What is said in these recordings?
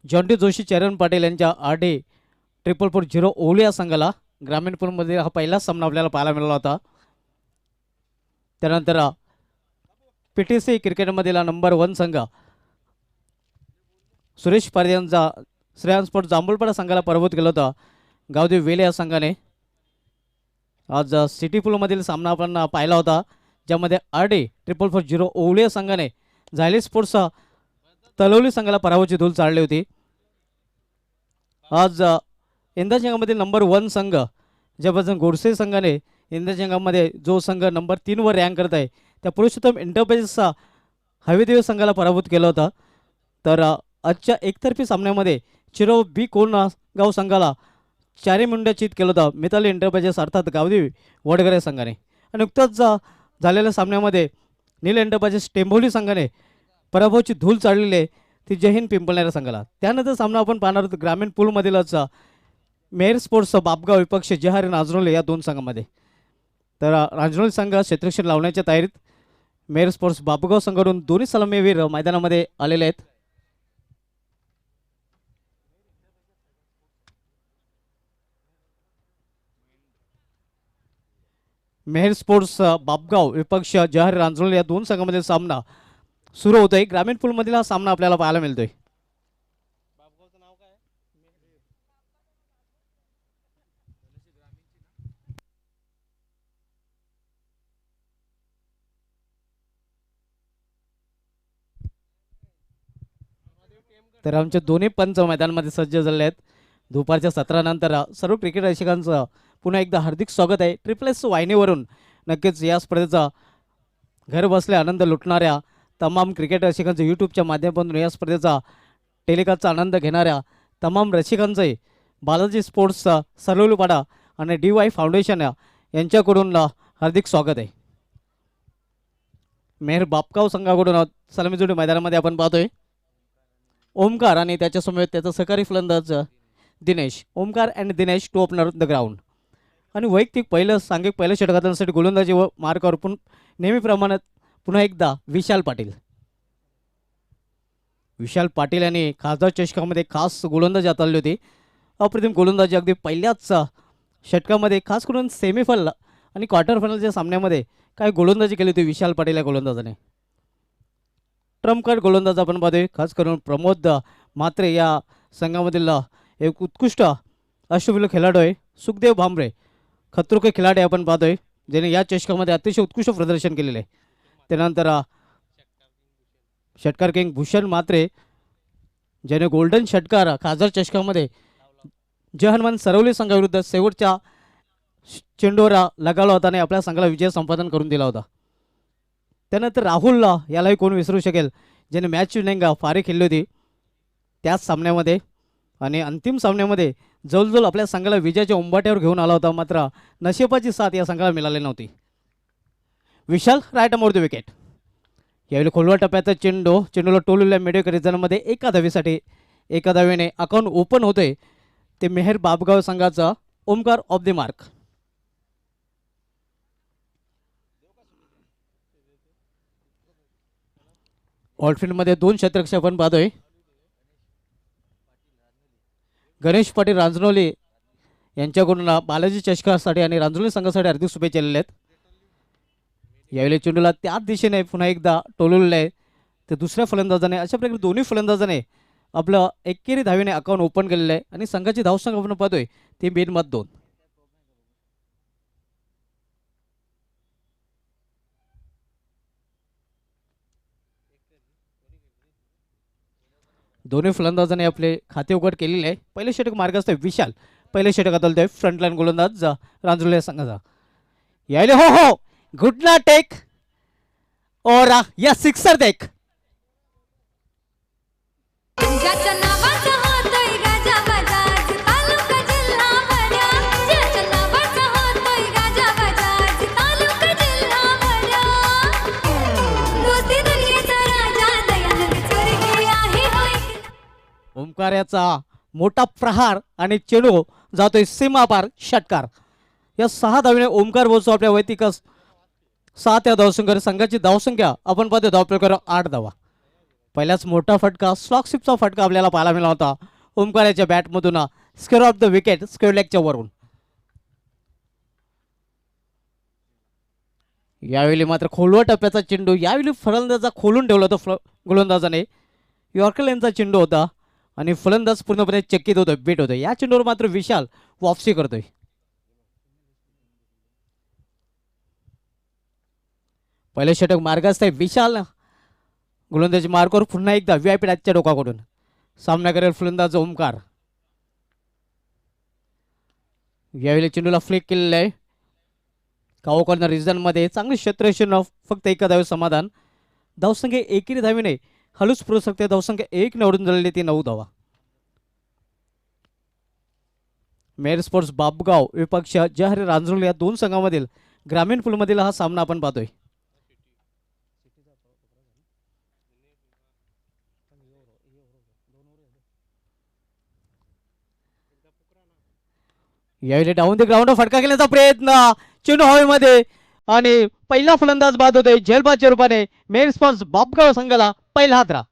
Jonty Joshi चरण पाटील यांच्या आडे 444 ओवली या संघाला ग्रामीणपूरमध्ये हा पहिलाच सामना आपल्याला पाहायला मिळाला होता. त्यानंतर PTC क्रिकेटमधील नंबर 1 संघ सुरेश पारदे यांचा श्रेयांश स्पोर्ट जांभूळपाडा संघाला पराभूत केला होता गावदेव वेले या संघाने. आज सिटी पूलमधील सामना आपण पाहिला होता, ज्यामध्ये आडे 444 ओवली या संघाने झायले स्पोर्ट्स तलवली संघाला पराभवाची धूळ चालली होती. आज इंदा जंगामधील नंबर 1 संघ ज्यापासून गोडसे संघाने इंदा जंगामध्ये जो संघ नंबर 3 वर रँक करत आहे त्या पुरुषोत्तम एंटरप्राइजेसचा हवेदेव संघाला पराभूत केला होता. तर आजच्या एकतर्फी सामन्यामध्ये चिरो बी कोणगाव संघाला 4 मुंड्या चित केलं होतं मिताली एंटरप्राइजेस अर्थात गावदेवी वडगरे संघाने. आणि नुकताच झालेल्या सामन्यामध्ये नील एंटरप्राइजेस टेंभोली संघाने पराभवाची धूळ चाललेली आहे ती जय हिंद पिंपळनेर संघाला. त्यानंतर सामना आपण पाहणार आहोत ग्रामीण पूलमधीलच मेहर स्पोर्ट्स बापगाव विपक्ष जहार रांजनोली या 2 संघामध्ये. तर रांजनोली संघ क्षेत्ररक्षण लावण्याच्या तयारीत, मेहर स्पोर्ट्स बापगाव संघाकडून दोन्ही सलामीवीर मैदानामध्ये आलेले आहेत. मेहर स्पोर्ट्स बापगाव विपक्ष जहार रांजनोली या 2 संघांमधील सामना सुरू होतोय. ग्रामीण पूलमधील हा सामना आपल्याला पाहायला मिळतोय. तर आमचे दोन्ही पंच मैदानामध्ये सज्ज झाले आहेत. दुपारच्या 17 नंतर सर्व क्रिकेट रसिकांचं पुन्हा एकदा हार्दिक स्वागत आहे. ट्रिपल वाहिनीवरून नक्कीच या स्पर्धेचा घर बसल्या आनंद लुटणाऱ्या तमाम क्रिकेट रसिकांचं यूट्यूबच्या माध्यमातून या स्पर्धेचा टेलिकास्टचा आनंद घेणाऱ्या तमाम रसिकांचे बालाजी स्पोर्ट्स सरवलीपाडा आणि DY फाउंडेशन यांच्याकडून हार्दिक स्वागत आहे. मेहर बापगाव संघाकडून सलामी जोडी मैदानामध्ये आपण पाहतोय ओमकार आणि त्याच्यासमोर त्याचा सहकारी फलंदाज Dinesh. Omkar and Dinesh two opener the ground. आणि वैयक्तिक सांघिक पहिल्या षटकांसाठी गोलंदाजी व मार्कावर नेहमीप्रमाणे पुन्हा एकदा विशाल पाटील यांनी खासदार चषकामध्ये खास गोलंदाजी हाताळली होती. अप्रतिम गोलंदाजी अगदी पहिल्याच षटकामध्ये, खास करून सेमीफायनल आणि क्वार्टर फायनलच्या सामन्यामध्ये काय गोलंदाजी केली होती विशाल पाटील या गोलंदाजाने. ट्रम्प कार्ड गोलंदाज आपण पाहतोय खास करून प्रमोद म्हात्रे या संघामधील एक उत्कृष्ट अष्टपैलू खेळाडू आहे. सुखदेव भांबरे खतरो के खिलाडी आपण पाहतोय ज्याने या चषकामध्ये अतिशय उत्कृष्ट प्रदर्शन केलेले आहे. त्यानंतर षटकार किंग भूषण म्हात्रे ज्याने गोल्डन षटकार खासदार चषकामध्ये जहानमान सरवली संघाविरुद्ध शेवटच्या चेंडूवर लगावला होता आणि आपल्या संघाला विजय संपादन करून दिला होता. त्यानंतर राहुल यालाही कोण विसरू शकेल ज्याने मॅच विनिंग फारी खेळली होती त्याच सामन्यामध्ये. आणि अंतिम सामन्यामध्ये जवळजवळ आपल्या संघाला विजयाच्या उंबाट्यावर घेऊन आला होता, मात्र नशिबाची साथ या संघाला मिळाली नव्हती. विशाल राईट अमोर द विकेट. यावेळी खोलवा टप्प्यात चेंडूला टोललेल्या मिडविकेट रिझनमध्ये एका धावेने अकाउंट ओपन होते ते मेहर बापगाव संघाचा ओमकार ऑफ द मार्क. ऑलफील्डमध्ये 2 क्षेत्ररक्षक आपण पाहतोय. गणेश पाटील रांजनोली यांच्याकडून बालाजी चषकासाठी आणि रांजनोली संघासाठी हार्दिक शुभेच्छा दिलेल्या आहेत. यावेळी चेंडूला त्याच दिशेने पुन्हा एकदा टोलवलेलं आहे ते दुसऱ्या फलंदाजाने. अशा प्रकारे दोन्ही फलंदाजाने आपलं एकेरी धावेने अकाउंट ओपन केलेलं आहे आणि संघाची धावसंख्या आपण पाहतोय ती 2. दोन्ही फलंदाजांनी आपले खाते उघड केलेले आहे. पहिले षटक मार्गस्थ विशाल पहिले षटक हाताळतोय फ्रंटलाईन गोलंदाज रांजनोली संघाचा. यायले हो गुड ना टेक और या सिक्सर देख. ओमकार याचा मोठा प्रहार आणि चेंडू जातोय सीमापार षटकार. या 6 धावेने ओमकार बोलतो आपल्या वैयक्तिक 7 या धावसंख्या. संघाची धावसंख्या आपण पाहतो धावप्रकार 8 धावा. पहिलाच मोठा फटका स्लॉकशिपचा फटका आपल्याला पाहायला मिळाला होता ओमकाराच्या बॅटमधून square off the wicket square लेगच्या वरून. यावेळी मात्र खोलवर टप्प्याचा चेंडू यावेळी फलंदाजा खोलून ठेवला होता गोलंदाजाने. यॉर्कर लेनचा चेंडू होता आणि फलंदाज पूर्णपणे चकित होतोय बीट होतोय. या चेंडूवर मात्र विशाल वापसी करतोय. पहिले षटक मार्गस्थ आहे विशाल. गोलंदाजी मार्कवर पुन्हा एकदा व्हीआयपी राजच्या डोकाकडून सामना करेल फलंदाज ओमकार. यावेळी चेंडूला फ्लिक केलेलं आहे. काओ कॉर्नर रिजनमध्ये चांगले क्षेत्ररक्षण फक्त एका धावे समाधान. धावसंख्या एकेरी धावीने हलूच पुरू शकते. धावसंख्या 1 निवडून झालेली ती 9 धावा. मेयर स्पोर्ट्स बापगाव विपक्ष जहरी रांजोल या दोन संघांमधील ग्रामीण पूलमधील हा सामना आपण पाहतोय. यावेळी डाऊन द ग्राउंड फटका केल्याचा प्रयत्न चेंडू हवेमध्ये आणि पहिला फलंदाज बाद होतोय झेलबादच्या रूपाने. मेयर स्पोर्ट्स बापगाव संघाला पहिला हादरा.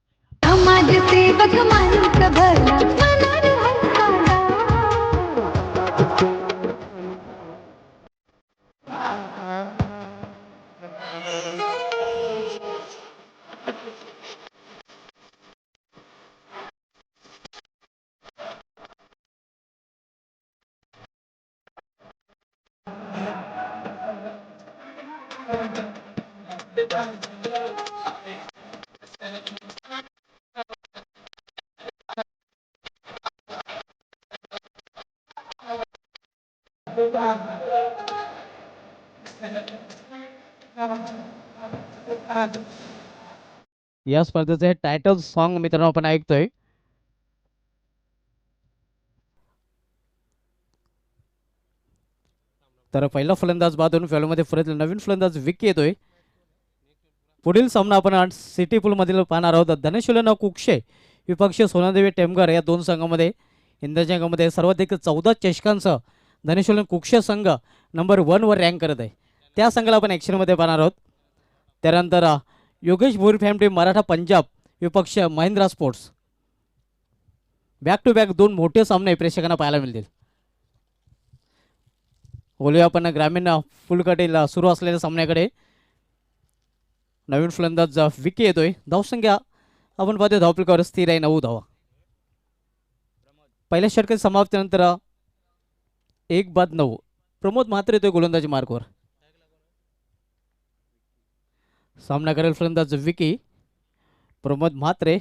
या स्पर्धेचे हे टायटल सॉन्ग मित्रांनो आपण ऐकतोय. तर पहिला फलंदाज बाद होऊन फॅलोमध्ये परत नवीन फलंदाज विकी येतोय. पुढील सामना आपण सिटी पूल मधील पाहणार आहोत. धनेश्वलन कुक्षे विपक्ष सोनादेवी टेमघर या दोन संघामध्ये इंडियन संघामध्ये सर्वाधिक 14 चषकांसह धनेश्वलन कुक्षे संघ नंबर 1 वर रँक करत आहे. त्या संघाला आपण ॲक्शनमध्ये पाहणार आहोत. त्यानंतर योगेश भोर फॅमिली मराठा पंजाब विपक्ष Mahindra sports. Back to back दोन मोठे सामने प्रेक्षकांना पाहायला मिळतील. बोलूया आपण ग्रामीण फुलकटेल सुरू असलेल्या सामन्याकडे. नवीन फलंदाज विकी येतोय. धावसंख्या आपण पाहतोय धावफलकावर स्थिर आहे 9 धावा. पहिल्या षटकाच्या समाप्तीनंतर 1 बाद 9. प्रमोद म्हात्रे येतोय गोलंदाजी मार्कवर. सामना करेल फलंदाज विकी. प्रमोद म्हात्रे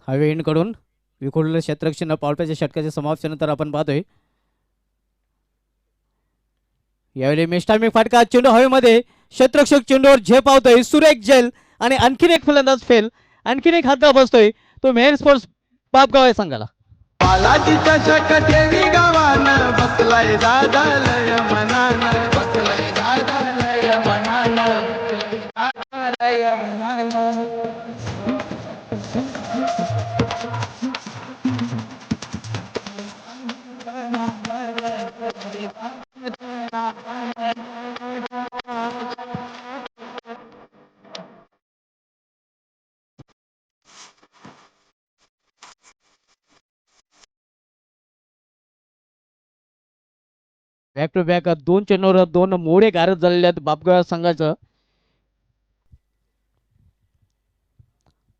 हवे एंड कडून विखुरलेलं क्षेत्ररक्षण पावलप्याच्या षटकाच्या समाप्तीनंतर आपण पाहतोय. यावेळी मेस्टामिक फाटका चेंडू हवेमध्ये क्षेत्ररक्षक चेंडूवर झेप आवतोय. सुरेख झेल आणि आणखीन एक फलंदाज फेल. आणखीन एक हात बसतोय तो मेहर स्पोर्ट्स बापगाव या संघाला. बॅक टू बॅक दोन चेंडूवर दोन मोडे गारद झालेले आहेत बापगाव संघाचं.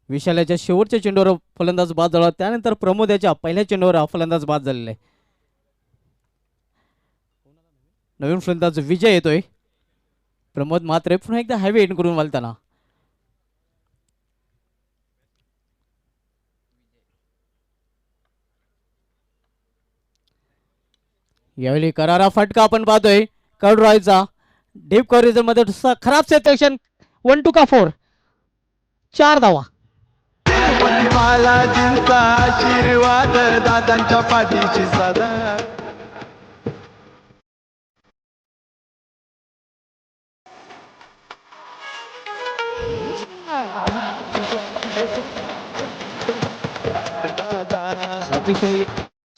विशालाच्या शेवटच्या चेंडूवर फलंदाज बाद झाला. त्यानंतर प्रमोद याच्या पहिल्या चेंडूवर फलंदाज बाद झालेला आहे. नवीन फलंदाज विजय येतोय. प्रमोद म्हात्रे पुन्हा एकदा हॅवी एंड करून वालताना. यावेळी करारा फटका आपण पाहतोय कडरॉयचा. डीप कव्हरेज मध्ये खराब सेक्शन 1 2 का 4. 4 धावा. बालाजींचा आशीर्वाद दादांच्या पाठीशी सदा. अतिशय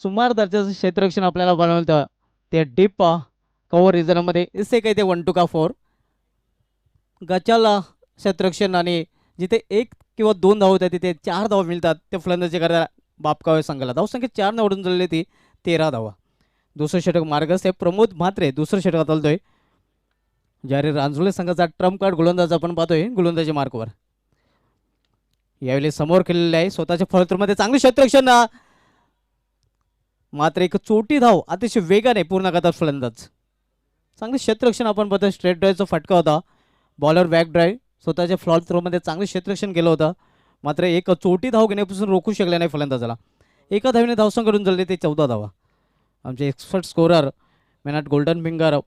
सुमार दर्जाचं क्षेत्ररक्षण आपल्याला बनवलं. ते डीप कव्हर रिजन मध्ये इसे काही ते 1 2 का 4. गचाला क्षेत्ररक्षण आणि जिथे 1 किंवा 2 धाव होत्या तिथे 4 धावा मिळतात ते फलंदाजी करायला बापकावे संघाला. धावसंख्या 4 ने ओढून झालेली ती 13 धावा. दुसरं षटक मार्गस्थ आहे प्रमोद म्हात्रे दुसरं षटक हाताळतोय. ज्यारे रांजुळे संघाचा ट्रम्प कार्ड गोलंदाज आपण पाहतोय गोलंदाजी मार्कवर. यावेळी समोर केलेले आहे स्वतःच्या फलंदाजीमध्ये चांगले क्षेत्ररक्षण मात्र एक चोटी धाव अतिशय वेगाने पूर्ण करतात फलंदाज. चांगले क्षेत्ररक्षण आपण पाहतोय. स्ट्रेट ड्राईव्हचा फटका होता. बॉलर बॅक ड्राईव्ह स्वतःच्या फ्लॉट थ्रोमध्ये चांगले क्षेत्ररक्षण केलं होतं. मात्र एक चोटी धाव घेण्यापासून रोखू शकले नाही फलंदाजाला. एका धावेने धावसंख्या झाले ते 14 धावा. आमचे एक्सपर्ट स्कोरर मेनाट गोल्डन फिंगर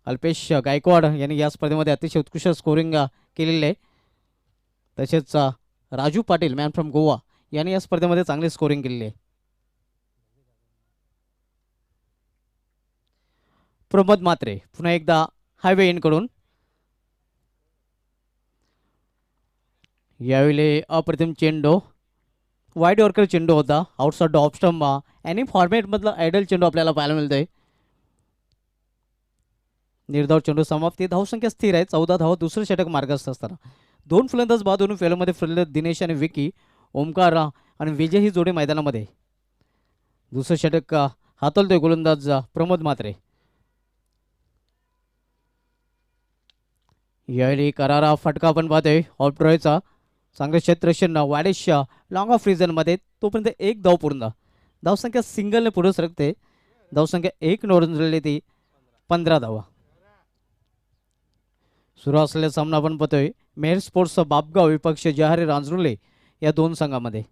अल्पेश गायकवाड यांनी या स्पर्धेमध्ये अतिशय उत्कृष्ट स्कोरिंग केलेली आहे. तसेच राजू पाटील मॅन फ्रॉम गोवा यांनी या स्पर्धेमध्ये चांगली स्कोरिंग केलेली आहे. प्रमोद म्हात्रे पुन्हा एकदा हायवे इनकडून. यावेळी अप्रतिम चेंडू वाईड यॉर्कर चेंडू होता. आउटसाइड ऑफ स्टंप एनी फॉर्मॅटमधला आयडल चेंडू आपल्याला पाहायला मिळतोय. निर्धाव चेंडू समाप्ती. धावसंख्या स्थिर आहे 14 धावा. दुसरं षटक मार्गस्थ असताना 2 फलंदाज बाद होऊन फेलमध्ये फिरले दिनेश आणि विकी. ओमकार आणि विजय ही जोडी मैदानामध्ये. दुसरं षटक हाताळतोय गोलंदाज प्रमोद म्हात्रे. यावेळी करारा फटका आपण पाहतोय ऑफ ड्रॉयचा. चांगले क्षेत्ररक्षण वाडेश लॉंग ऑफ रिझनमध्ये तोपर्यंत 1 धाव पूर्ण. धावसंख्या सिंगलने पुढे सरकते. धावसंख्या 1 नोंदून झालेली ती 15 धावा. सुरू असलेला सामना आपण पाहतोय मेहर स्पोर्ट्स बापगाव विपक्ष जहारे रांजरुले या 2 संघामध्ये.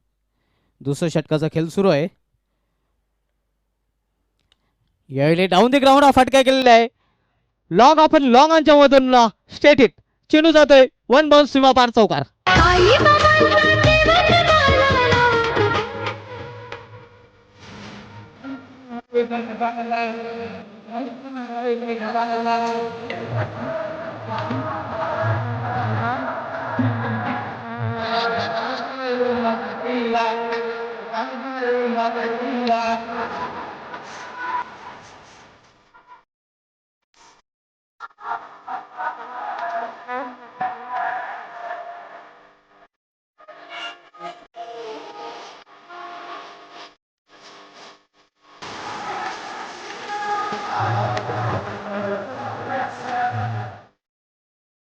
दुसऱ्या षटकाचा खेळ सुरू आहे. यावेळी डाऊन द ग्राउंड हा फटका केलेला आहे. लॉंग आपण लॉंगांच्या मधून स्टेट हिट चेंडू जातोय 1 बाउन्स सीमा पार चौकार.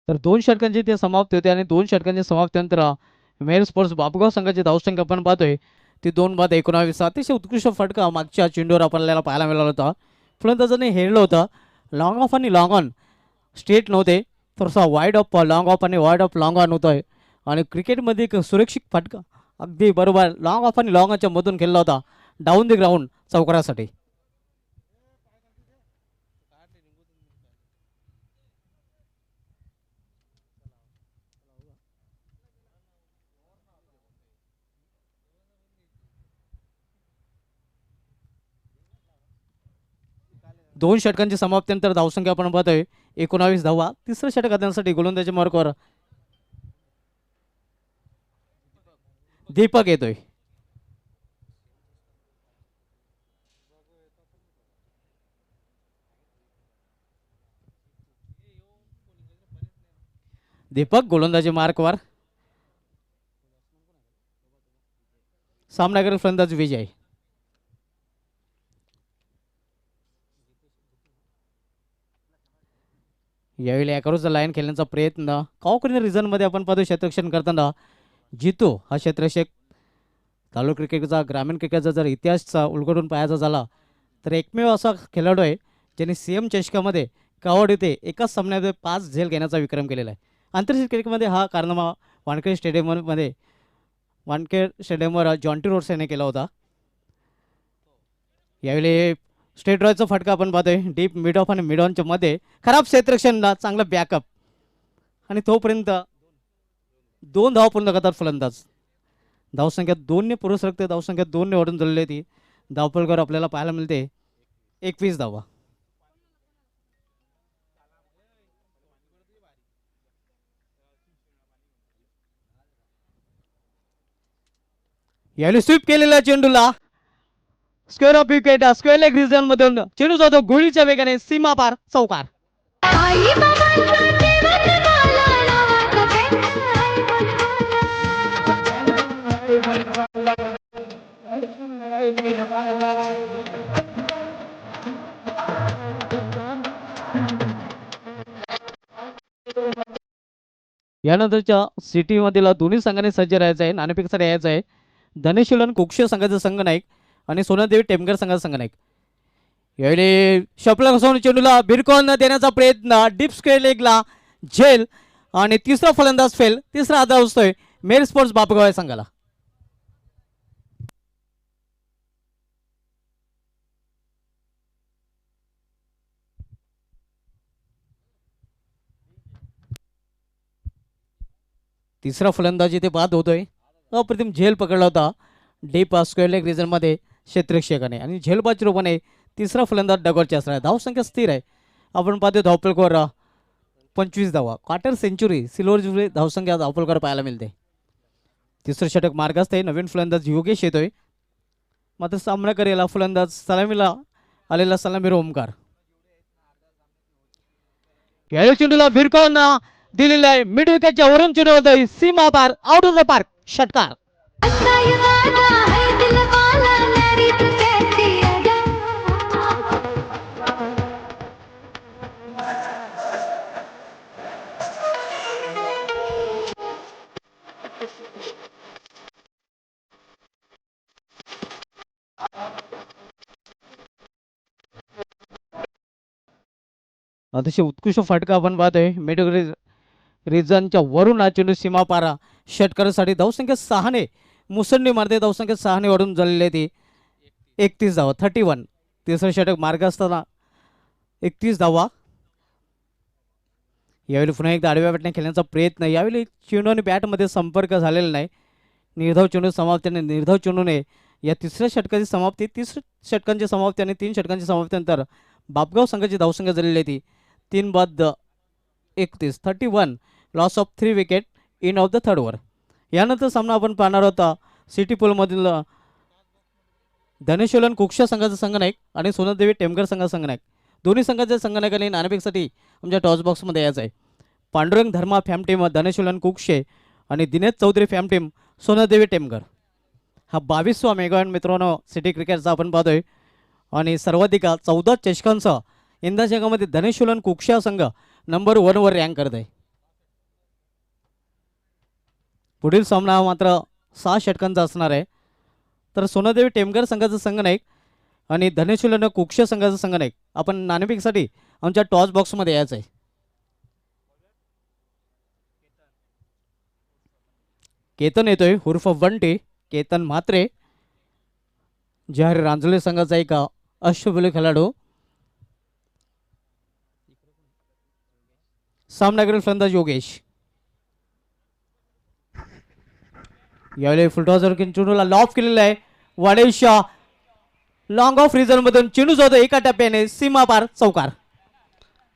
तर 2 षटकांची ते समाप्ती होते आणि 2 षटकांच्या समाप्तीनंतर मेहर स्पोर्ट्स बापगाव संघाची धावसंख्या आपण पाहतोय ती 2 बाद 19. अतिशय उत्कृष्ट फटका मागच्या चेंडूवर आपल्याला पाहायला मिळाला होता. फलंदाजाने हेरलं होतं. लॉंग ऑफ आणि लॉंग ऑन स्ट्रेट नव्हते. थोडासा वाईड ऑफ लॉंग ऑफ आणि वाईड ऑफ लॉंग ऑन होतोय. आणि क्रिकेटमध्ये एक सुरक्षित फटका अगदी बरोबर लॉंग ऑफ आणि लॉंग ऑनच्या मधून खेळला होता डाऊन द ग्राउंड चौकारासाठी. दोन षटकांची समाप्तीनंतर धावसंख्या आपण पाहतोय 19 धावा. तिसरं षटक हाताळण्यासाठी गोलंदाजी मार्कवर दीपक येतोय. दीपक गोलंदाजी मार्कवर. सामना करेल फलंदाज विजय. यावेळी अकरोचा लाईन खेळण्याचा प्रयत्न काउकरी रिझनमध्ये आपण पाहतो क्षेत्ररक्षण करताना जितो हा क्षेत्ररक्षक तालुका क्रिकेटचा ग्रामीण क्रिकेटचा जर इतिहासचा उलगडून पाहायचा झाला तर एकमेव असा खेळाडू आहे ज्याने सीएम चषकामध्ये कावड येथे एकाच सामन्यामध्ये 5 झेल घेण्याचा विक्रम केलेला आहे. आंतरराष्ट्रीय क्रिकेटमध्ये हा कारनामा वानखेडे स्टेडियमवर जॉन्टी रोड्स याने केला होता. यावेळी स्ट्रेट ड्रॉयचा फटका आपण पाहतोय डीप मिड ऑफ आणि मिड ऑनच्या मध्ये. खराब क्षेत्ररक्षणला चांगला बॅकअप आणि तोपर्यंत 2 धावा पूर्ण करतात फलंदाज. धावसंख्या 2 ने पुढे सरकते. धावसंख्या 2 ने ओढून झालेली ती धावपळकर आपल्याला पाहायला मिळते 21 धावा. यावेळी स्वीप केलेल्या चेंडूला square off wicket square leg region मधून चेंडू जातो गोळीच्या वेगाने सीमा पार चौकार. यानंतरच्या सिटीमधील दोन्ही संघाने सज्ज राहायचं आहे. नाणेफेकीसाठी यायचं आहे. धनेशिलन कुक्षे संघाचा संघ नाईक आणि सोनादेवी टेमकर संघाचा संघ नाईक. यावेळी शपला घसवून चेंडूला भिरकॉन देण्याचा प्रयत्न, डीप स्क्वेअर लेगला झेल आणि तिसरा फलंदाज फेल. तिसरा आधार असतोय मेर स्पोर्ट्स बापगाव या संघाला. तिसरा फलंदाजी ते बाद होतोय. अप्रतिम झेल पकडला होता डीप स्क्वेअर लेग रिजनमध्ये क्षेत्ररक्षकाने आणि झेलबाजी रूपाने तिसरा फलंदाज डगॉटचे असणार आहे. धावसंख्या स्थिर आहे. आपण पाहतो धावपलकर 25 धावा, क्वार्टर सेंचुरी, सिल्वर जुबली धावसंख्या धावपलकर पाहायला मिळते. तिसरं षटक मार्गास्त आहे. नवीन फलंदाज योगेश येतोय. मात्र सामना करेला फलंदाज सलामीला आलेला सलामीर ओमकार. या चेंडूला भिरकावून दिलेला आहे. मिड विकेटच्या वरून चेंडू होतोय सीमा पार, आउट ऑफ द पार्क, षटकार. अतिशय उत्कृष्ट फटका आपण पाहतोय. मिड रिजनच्या वरून हा चेंडू सीमापारा षटकारासाठी. धावसंख्या 6ने मुसंडी मारते. धावसंख्या 6ने वाढून झालेली आहे ती 31 धावा, 31. तिसरं षटक मार्ग असताना 31 धावा. यावेळी पुन्हा एकदा आडव्या बॅटने खेळण्याचा प्रयत्न. यावेळी चेंडू आणि बॅटमध्ये संपर्क झालेला नाही. निर्धाव चेंडू समाप्तीने निर्धाव चेंडूने या तिसऱ्या षटकाची समाप्ती, तिसऱ्या षटकांची समाप्ती आणि 3 षटकांची समाप्तीनंतर बापगाव संघाची धावसंख्या झालेली आहे ती 3 बाद 31, 31. Loss of 3 wicket in of the third over. यानंतर सामना आपण पाहणार होता सिटी पोलमधील धनेश्वलन कुक्षा संघाचा संघ नाईक आणि सोनादेवी टेमकर संघाचा संघ नाईक. दोन्ही संघाच्या संघनायकांनी नाणेफेकीसाठी आमच्या टॉस बॉक्समध्ये यायचं आहे. पांडुरंग धर्मा फॅम टीम धनेश्वलन कुक्षे आणि दिनेश चौधरी फॅम टीम सोनादेवी टेमकर. हा 22वा मेगा मित्रांनो सिटी क्रिकेटचा आपण पाहतोय आणि सर्वाधिक 14 चषकांसह यंदा जगामध्ये धनेश्वलन कुक्षा संघ नंबर 1 वर रँक करत आहे. पुढील सामना मात्र 6 षटकांचा असणार आहे. तर सोनादेवी टेमकर संघाचा संघ नाईक आणि धनेश्वलन कुक्षा संघाचा संघ नाईक आपण नाणेफेकीसाठी आमच्या टॉस बॉक्समध्ये यायचं आहे. केतन येतोय उर्फ बंटी, केतन म्हात्रे, जहार रांजोले संघाचा एक अष्टबैली खेळाडू. सामनाकडील फलंदाज योगेश. यावेळी फुलटॉसवर चेंडूला लॉफ केलेला आहे. वाडेशा लॉंग ऑफ रिझन मधून चेंडू जातो एका टप्प्याने सीमा पार, चौकार.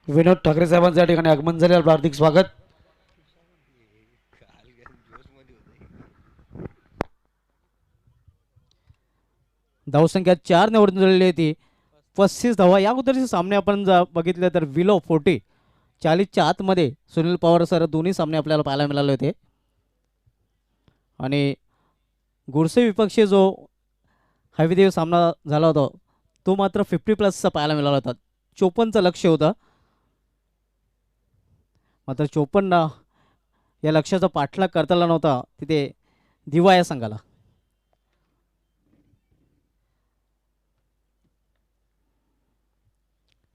विनोद ठाकरे साहेबांचं या ठिकाणी आगमन झाले. हार्दिक स्वागत. धावसंख्या 4 ने वरून झालेली आहे ती 35 धावा. या अगोदरचे सामने आपण बघितले तर विलो 40 40च्या आतमध्ये सुनील पवार सर दोन्ही सामने आपल्याला पाहायला मिळाले होते आणि गुडसे विपक्षी जो हविदेव सामना झाला होता तो मात्र 50+ पाहायला मिळाला होता. 54चं लक्ष होतं, मात्र 54 या लक्ष्याचा पाठलाग करता आला नव्हता तिथे दिवा या संघाला.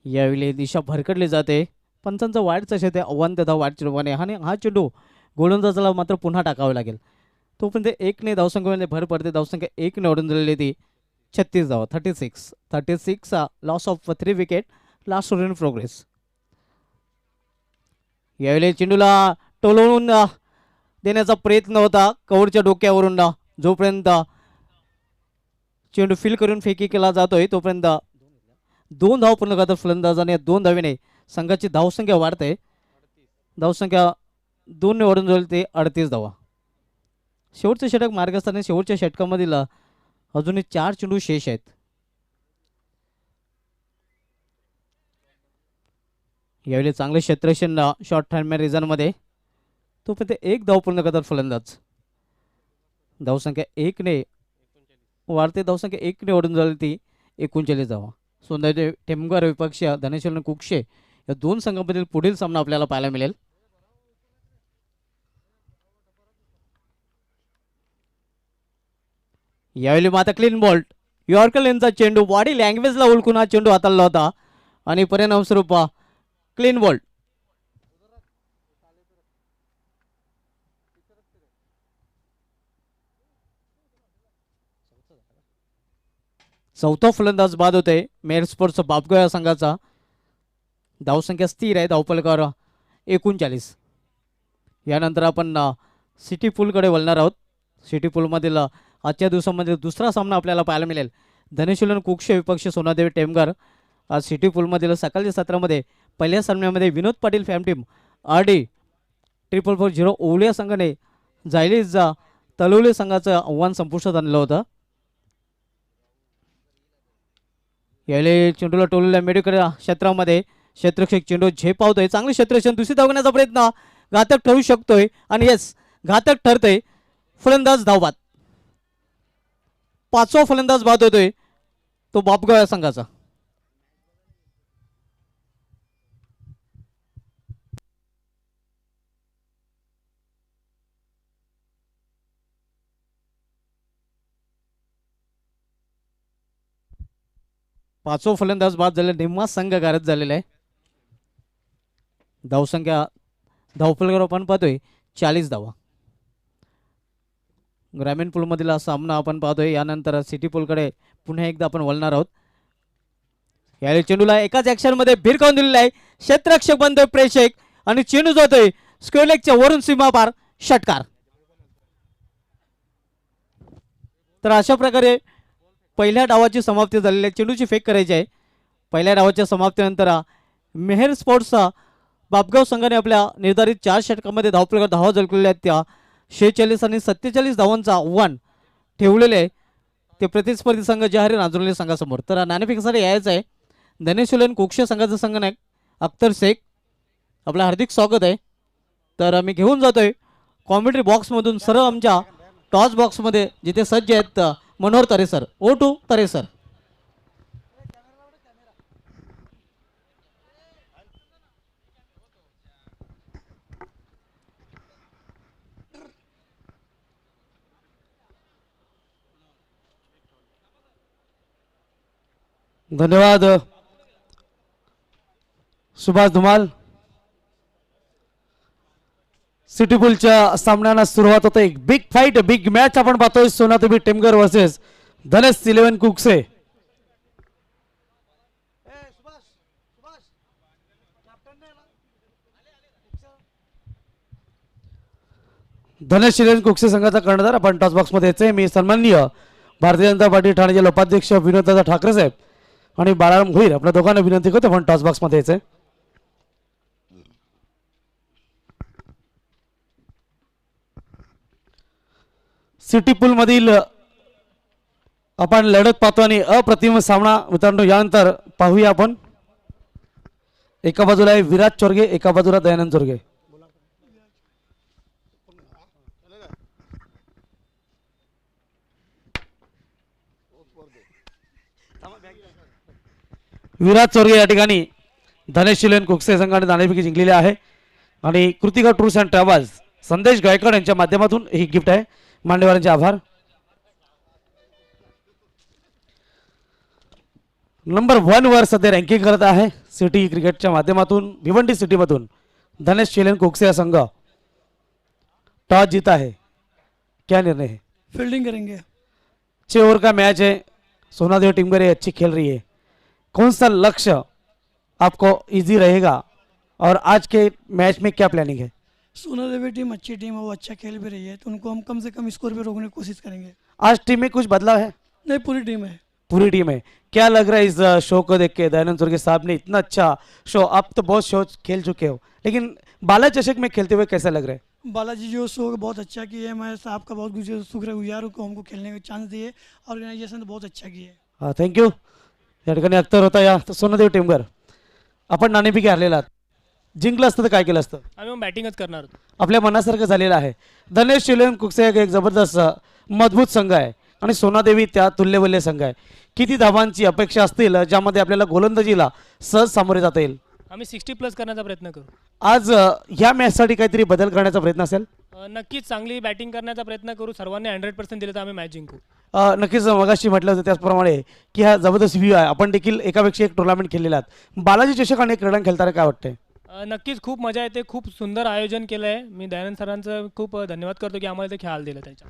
यावेळी दिशा भरकडली जाते. पंचांचा वाईटचा शेत आहे. अव्वांत धाव वाईट चेंडूने आणि हा चेंडू गोलंदाजाला मात्र पुन्हा टाकावे लागेल. तोपर्यंत 1ने धावसंख्येमध्ये भर पडते. धावसंख्या 1ने ओढून झालेली ती 36 धावा, 36 loss of 3 wicket, last over in progress. यावेळी चेंडूला टोलवून देण्याचा प्रयत्न होता कवरच्या डोक्यावरून. जोपर्यंत चेंडू फील करून फेकी केला जातोय तोपर्यंत 2 धाव पूर्ण करतात फलंदाजाने. 2 धावेने संघाची धावसंख्या वाढते. धावसंख्या 2ने वाढून जाईल ते 38 धावा. शेवटचे षटक मार्ग असताना शेवटच्या षटकामधील अजूनही 4 चेंडू शेष आहेत. यावेळी चांगले क्षेत्ररक्षण शॉर्ट टाइम रिझनमध्ये. तोपर्यंत 1 धाव पूर्ण करतात फलंदाज. धावसंख्या 1ने वाढते. धावसंख्या 1ने वाढून झाली ती 39 धावा. सोनादेवी टेमकर विपक्ष धनेश्वलन कुक्षे या 2 संघांमधील पुढील सामना आपल्याला पाहायला मिळेल. यावेळी माता क्लीन बॉल्ट यॉर्कर लेनचा चेंडू बॉडी लँग्वेजला ओळखून हा चेंडू हाताळला होता आणि परिणामस्वरूप क्लीन बॉल्ट. चौथा फलंदाज बाद होते मेर स्पोर्ट्स बापगाव या संघाचा. धावसंख्या स्थिर आहे, धावफलकावर 39. यानंतर आपण सिटी पूलकडे वळणार आहोत. सिटी पूलमधील आजच्या दिवसामध्ये दुसरा सामना आपल्याला पाहायला मिळेल. धनेशिलन कुक्षे विपक्ष सोनादेवी टेमगार. आज सिटी पूलमधील सकाळच्या सत्रामध्ये पहिल्या सामन्यामध्ये विनोद पाटील फॅम टीम RD 444 ओवलिया संघाने जायलीजा तलवले संघाचं आव्हान संपुष्टात आणलं होतं. यावेळी चेंडूला टोललेल्या मेडीकडे क्षेत्रामध्ये क्षेत्ररक्षक चेंडू झेपावतोय. चांगले क्षेत्ररक्षण, दुसरी धावण्याचा प्रयत्न घातक ठरू शकतोय आणि येस घातक ठरतोय. फलंदाज धावबाद. 5वा फलंदाज बाद होतोय तो बापगाव या संघाचा. पाचवा फलंदाज बाद झाले, निम्मा संघ गारद झालेला आहे. धावसंख्या धावफलकावर आपण पाहतोय 40 धावा. ग्रामीण पूलमधील हा सामना आपण पाहतोय. यानंतर सिटी पूलकडे पुन्हा एकदा आपण वळणार आहोत. यावेळी चेंडूला एकाच ॲक्शनमध्ये भिरकावून दिलेला आहे. क्षेत्ररक्षक बनतोय प्रेक्षक आणि चेंडू जातोय स्क्वेअर लेगच्या वरून सीमा पार षटकार. तर अशा प्रकारे पहिल्या डावाची समाप्ती झालेली आहे. चेंडूची फेक करायची आहे. पहिल्या डावाच्या समाप्तीनंतर मेहर स्पोर्ट्सचा बापगाव संघाने आपल्या निर्धारित 4 षटकामध्ये धावफलकावर धावा झळकलेल्या आहेत. त्या 46 आणि 47 धावांचं आव्हान ठेवलेले आहे ते प्रतिस्पर्धी संघ जहारी नांदुर्ली संघासमोर. तर नाणेफेकीसाठी यायचं आहे धनेशिलन कुक्षे संघाचा संघनायक अख्तर शेख. आपलं हार्दिक स्वागत आहे. तर मी घेऊन जातोय कॉमेंट्री बॉक्समधून सरळ आमच्या टॉस बॉक्समध्ये जिथे सज्ज आहेत मनोहर तरे सर. O2 तरे सर. धन्यवाद सुभाष धुमाल. सिटी पूलच्या सामन्याला सुरुवात होते. एक बिग फाईट, बिग मॅच आपण पाहतोय. सोनादेवी टेमगर वर्सेस धनेश 11 कुकसे. धनेश 11 कुकसे संघाचा कर्णधार आपण टॉस बॉक्स मध्ये यायचंय. मी सन्माननीय भारतीय जनता पार्टी ठाणे जिल्हा उपाध्यक्ष विनोददादा ठाकरे साहेब आणि बाळाराम भोईर आपल्या दोघांना विनंती करतो आपण टॉस बॉक्स मध्ये यायचंय. सिटी पूल मधील आपण लढत पाहतो आणि अप्रतिम सामना मित्रांनो. यानंतर पाहूया आपण. एका बाजूला आहे विराज चोरगे, एका बाजूला दयानंद चोरगे. विराज चोरगे या ठिकाणी धनेश शिलेन कुकसे संघाने नाणेफेकी जिंकलेली आहे आणि कृतिका टूर्स अँड ट्रॅव्हल्स संदेश गायकवाड यांच्या माध्यमातून ही गिफ्ट आहे. मान्यवरांचे आभार. नंबर 1 वर सध्या रँकिंग करत आहे सिटी क्रिकेटच्या माध्यमातून भिवंडी सिटीमधून धनेश शिलेन कुकसे या संघ. टॉस जीता है, क्या निर्णय है? फील्डिंग करेंगे। 6 ओवर का मैच है, सोनादेवी टीम कर अच्छी खेल रही है, कौन सा लक्ष्य आपको इजी रहेगा और आज के मैच में क्या प्लानिंग है? सोना देवी टीम अच्छी टीम है, वो अच्छा खेल भी रही है, तो उनको हम कम से कम स्कोर पे रोकने की कोशिश करेंगे। आज टीम में कुछ बदलाव है? नहीं, पूरी टीम है। पूरी टीम है। क्या लग रहा है इस शो को देख के? दयानंद सुर्गे साहब ने इतना अच्छा शो, आप तो बहुत शो खेल चुके हो, लेकिन बाला चषक में खेलते हुए कैसा लग रहा है? बालाजी जो शो बहुत अच्छा किए, मैं साहब का बहुत शुक्रगुजार हूँ को हमको खेलने का चांस दिए, ऑर्गेनाइजेशन तो बहुत अच्छा किए। हाँ, थँक्यू। या ठिकाणी अख्तर होता या सोनादेवी टीमवर. आपण नाणेफेकी हारलेला आहात, जिंकलं असतं तर काय केलं असतं? आम्ही मग बॅटिंगच करणार होतो. आपल्या मनासारखं झालेलं आहे. धनेश शिलेन कुकसे एक जबरदस्त मजबूत संघ आहे आणि सोनादेवी त्या तुल्यबल्य संघ आहे. किती धावांची अपेक्षा असतील ज्यामध्ये आपल्याला गोलंदाजीला सहज सामोरे जाता येईल? आम्ही 60+ करण्याचा प्रयत्न करू. आज ह्या मॅचसाठी काहीतरी बदल करण्याचा प्रयत्न असेल? नक्कीच चांगली बॅटिंग करण्याचा प्रयत्न करू. सर्वांनी 100% दिले तर आम्ही मॅच जिंकू. नक्कीच मगाशी म्हटलं होतं त्याचप्रमाणे की हा जबरदस्त व्ह्यू आहे. आपण देखील एकापेक्षा एक टुर्नामेंट केलेले आहेत. बालाजी चषक आणि क्रीडा खेळताना काय वाटतंय? नक्कीच खूप मजा येते. खूप सुंदर आयोजन केलं आहे. मी दयानंद सरांचं खूप धन्यवाद करतो की आम्हाला ते खेळायला दिलं त्याच्या.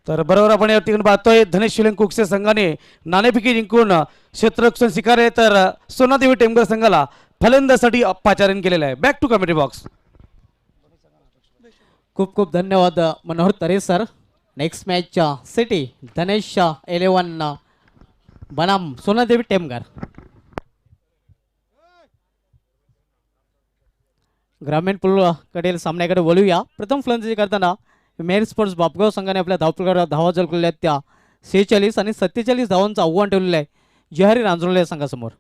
तर बरोबर आपण या ठिकाणी पाहतोय धनेश शिवलिंग कुकसे संघाने नाणेफेकी जिंकून क्षेत्ररक्षण स्वीकारले, तर सोनादेवी टेमगर संघाला फलंदाजीसाठी पाचारण केलेलं आहे. Back to commentary box. खूप खूप धन्यवाद Manohar Tare sir. Next match city Dhanesh 11 बनाम सोनादेवी टेमगार. ग्रामीण कडील सामन्याकडे वळूया. प्रथम फलंदाजी करताना मेयर स्पोर्ट्स बापगाव संघाने आपल्या धावपळीवर धावा झळकलेल्या आहेत त्या 46 आणि 47 धावांचं आव्हान ठेवलेलं आहे जिहारी रांजणोले संघासमोर.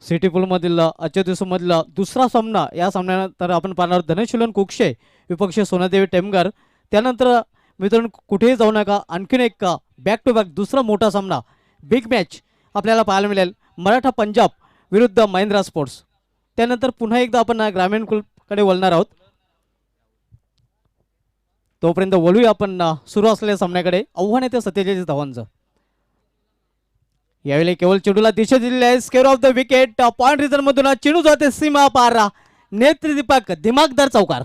सिटी पूलमधील आजच्या दिवसामधला दुसरा सामना. या सामन्यानंतर आपण पाहणार धनेश कुक्षे विपक्ष सोनादेवी टेमगार. त्यानंतर मित्रांनो कुठेही जाऊ नका, आणखीन एक बॅक टू बॅक दुसरा मोठा सामना बिग मॅच आपल्याला पाहायला मिळेल. मराठा पंजाब विरुद्ध महिंद्रा स्पोर्ट्स. त्यानंतर पुन्हा एकदा आपण ग्रामीण कडे वळणार आहोत. तोपर्यंत वळूया आपण सुरू असलेल्या सामन्याकडे. आव्हान येते 47 धावांचं. यावेळी केवळ चेंडूला दिशा दिलेली आहे. Square of the wicket. Point region मधून चेंडू जाते सीमा पार. नेत्री दीपक दिमागदार चौकार.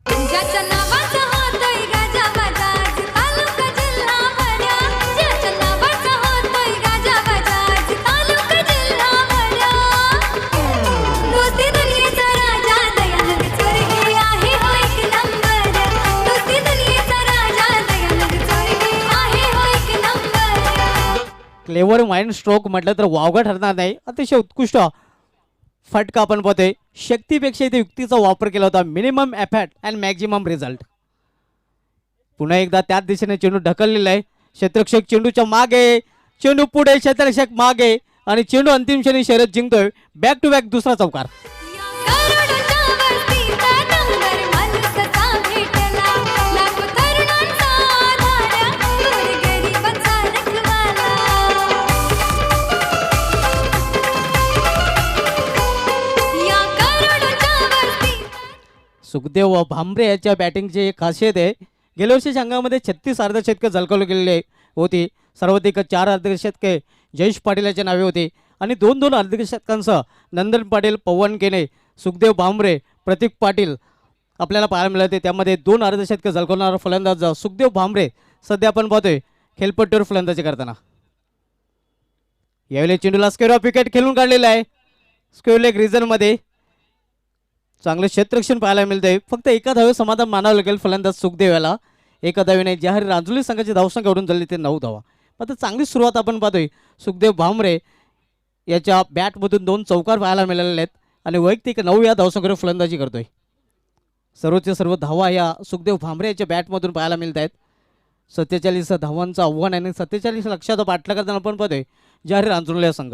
ज्याच्या नावाचा होतोय गाजावाजाज तालुका जिल्हा भरा. ज्याच्या नावाचा होतोय गाजावाजाज तालुका जिल्हा भरा. दोस्ती दुनियेचा राजा दयानंद चोरगे आहे हो एक नंबर. दोस्ती दुनियेचा राजा दयानंद चोरगे आहे हो एक नंबर. क्लेवर माइंड स्ट्रोक म्हटलं तर वावगा ठरणार नाही. अतिशय उत्कृष्ट फटका आपण पाहतोय. शक्तीपेक्षा इथे युक्तीचा वापर केला होता. Minimum effort and maximum result. पुन्हा एकदा त्याच दिशेने चेंडू ढकललेला आहे. क्षेत्ररक्षक चेंडूच्या मागे, चेंडू पुढे, क्षेत्ररक्षक मागे आणि चेंडू अंतिम क्षणी शर्यत जिंकतोय. बॅक टू बॅक दुसरा चौकार. करोडोच्या वस्तीचा नंबर माणसाचा भेटला. लाखो तरुणांचा आधार गोरगरिबांचा रखवाला. या करोडोच्या वस्तीचा सुखदेव भांबरे याच्या बॅटिंगची एक खासियत आहे. गेल्या वर्षीच्या अंगामध्ये 36 अर्धशतके झळकावले गेलेले होती. सर्वाधिक 4 अर्धशतके जयेश पाटील याच्या नावे होते आणि 2-2 अर्धशतकांसह नंदन पाटील, पवन केने, सुखदेव भांबरे, प्रतीक पाटील आपल्याला पाहायला मिळते. त्यामध्ये 2 अर्धशतके झळकावणारा फलंदाज सुखदेव भांबरे सध्या आपण पाहतोय खेळपट्टीवर फलंदाजी करताना. यावेळी चेंडूला स्क्वेअर ऑफ विकेट खेळून काढलेला आहे. स्क्वेअर लेग रिझनमध्ये चांगले क्षेत्ररक्षण पाहायला मिळते. फक्त एका धावे समाधान मानावं लागेल फलंदाज सुखदेव याला. एका धावेने जिहारी रांजोली संघाची धावसंख्या वाढून झाली ते 9 धावा. आता चांगली सुरुवात आपण पाहतोय. सुखदेव भांबरे याच्या बॅटमधून 2 चौकार पाहायला मिळालेले आहेत आणि वैयक्तिक 9 या धावसंख्येवर फलंदाजी करतोय. सर्वोच्च सर्व धावा या सुखदेव भांबरे याच्या बॅटमधून पाहायला मिळत आहेत. 47 धावांचं आव्हान आणि 47 लक्षात पाठला करताना आपण पाहतोय जिहारी रांजोली संघ.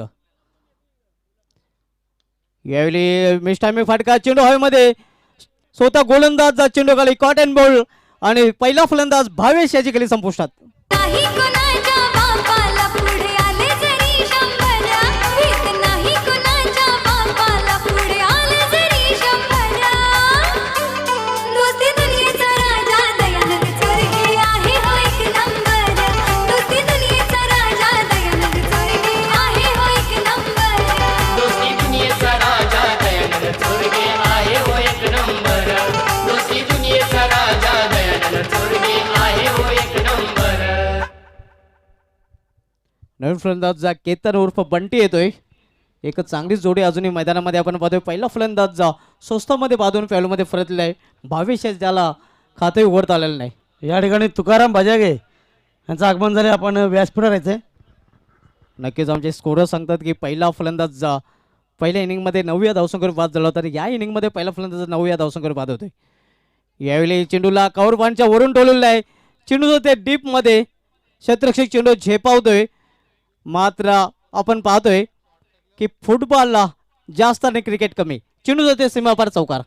यावेळी मिस्टामी फटका, चेंडू हवेमध्ये, स्वतः गोलंदाज चेंडू खाली कॉट अँड बॉल आणि पहिला फलंदाज भावेश याची खाली संपुष्टात. नाही कोणाच्या बापाला पुढे आले जरी 100. भीत नाही कोणाच्या बापाला पुढे आले जरी 100. दोस्ती दुनियेचा राजा दयानंद चोरगे आहे हो एक नंबर. दोस्ती दुनियेचा राजा दयानंद चोरगे आहे हो एक नंबर. दोस्ती दुनियेचा राजा दयानंद चोरगे आहे हो एक नंबर. दोस्ती दुनियेचा राजा दयानंद चोरगे आहे हो एक नंबर. नवीन फलंदाज केतन उर्फ बंटी येतोय. एक चांगली जोडी अजूनही मैदानामध्ये आपण पाहतोय. पहिला फलंदाज स्वस्तामध्ये बांधून पॅलूमध्ये फरकलेला आहे. भावेश त्याला खाते उघडता आलेलं नाही. या ठिकाणी तुकाराम बजागे यांचं आगमन झाले. आपण व्यासपीठावर राहायचं. नक्कीच आमचे स्कोरर सांगतात की पहिला फलंदाज पहिल्या इनिंगमध्ये 9व्या धावसंख्येवर बाद झाला होता. तर या इनिंगमध्ये पहिला फलंदाज 9व्या धावसंख्येवर बाद होतोय. यावेळी चेंडूला कव्हर पॉईंटच्या वरून टोललेला आहे. चेंडू जो ते डीपमध्ये क्षेत्ररक्षक चेंडू झेपावतोय. मात्र आपण पाहतोय की फुटबॉलला जास्त आणि क्रिकेट कमी. चेंडू जो ते सीमापार चौकार.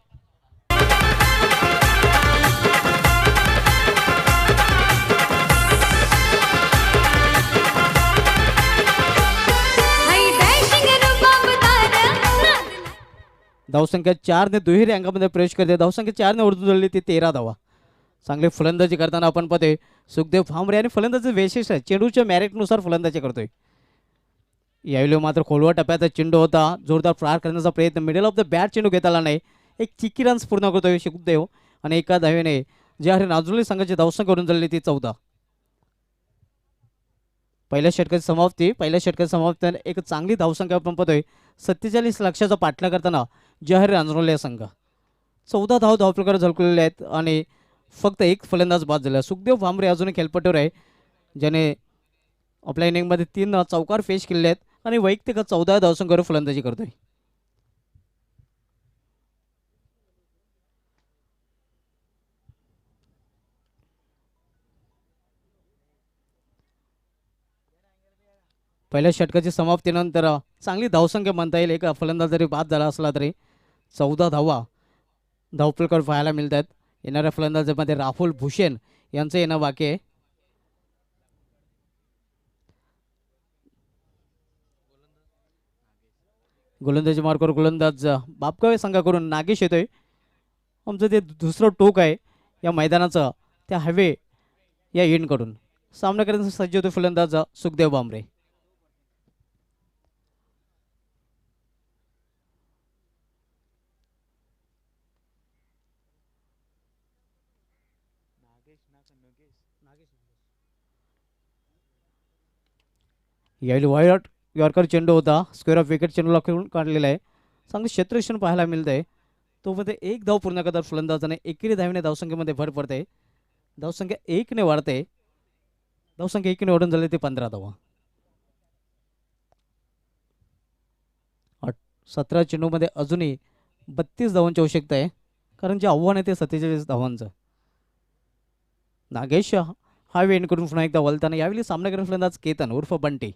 हाय डॅशिंग रुबाबदार नाद धावसंख्या 4ने दुहेरी अंकामध्ये प्रवेश करते. धावसंख्या 4ने उडून झाली ती 13 धावा. चांगली फलंदाजी करताना आपण पाहतोय सुखदेव भामरे आणि फलंदाजी वैशिष्ट्य चेंडूच्या मॅरिटनुसार फलंदाजी करतोय. यावेळी मात्र खोलवा टप्प्याचा चेंडू होता. जोरदार प्रहार करण्याचा प्रयत्न मिडल ऑफ द बॅट चेंडू घेता आला नाही. एक चिकी रन्स पूर्ण करतोय सुखदेव आणि एका धावेने जे आहे नाजुली संघाची धावसंख्या उडून झाली ती 14. पहिल्या षटकाची समाप्ती. पहिल्या षटकाची समाप्ती एक चांगली धावसंख्या आपण पाहतोय. 47 लक्षाचा पाठला करताना जहार रांजणोले संघ 14 धावप्रकार झळकलेले आहेत आणि फक्त एक फलंदाज बाद झाला. सुखदेव भामरे अजूनही खेळपट्टीवर आहे, ज्याने आपल्या इनिंगमध्ये 3 चौकार फेस केलेले आहेत आणि वैयक्तिक 14 धावसंख्येवर फलंदाजी करतोय. पहिल्या षटकाची समाप्तीनंतर चांगली धावसंख्या म्हणता येईल. एका फलंदाज जरी बाद झाला असला तरी 14 धावा धावप्रकार पाहायला मिळतात. येणाऱ्या फलंदाजामध्ये राहुल भूषण यांचं येणं बाकी आहे. गोलंदाजी मार्गावर गोलंदाज बापगाव संघाकडून नागेश येतोय. आमचं ते दुसरं टोक आहे या मैदानाचं, त्या हायवे या एंडकडून सामना करण्यासाठी सज्ज होतो फलंदाज सुखदेव भामरे. यावेळी वाईट यॉर्कर चेंडू होता. स्क्वेअर ऑफ विकेट चेंडूला खेळून काढलेला आहे. चांगलं क्षेत्ररक्षण पाहायला मिळत आहे. तोमध्ये एक धाव पूर्ण करतात फलंदाजाने. एकेरी धावेने धावसंख्येमध्ये भर पडते. धावसंख्या 1ने वाढते. धावसंख्या 1ने वाढून झाली ते 15 धावा. 17 चेंडूमध्ये अजूनही 32 धावांची आवश्यकता आहे, कारण जे आव्हान आहे ते 47 धावांचं. नागेश हा वेन करून पुन्हा एकदा वलताना यावेळी सामना करणारा फलंदाज केतन उर्फ बंटी.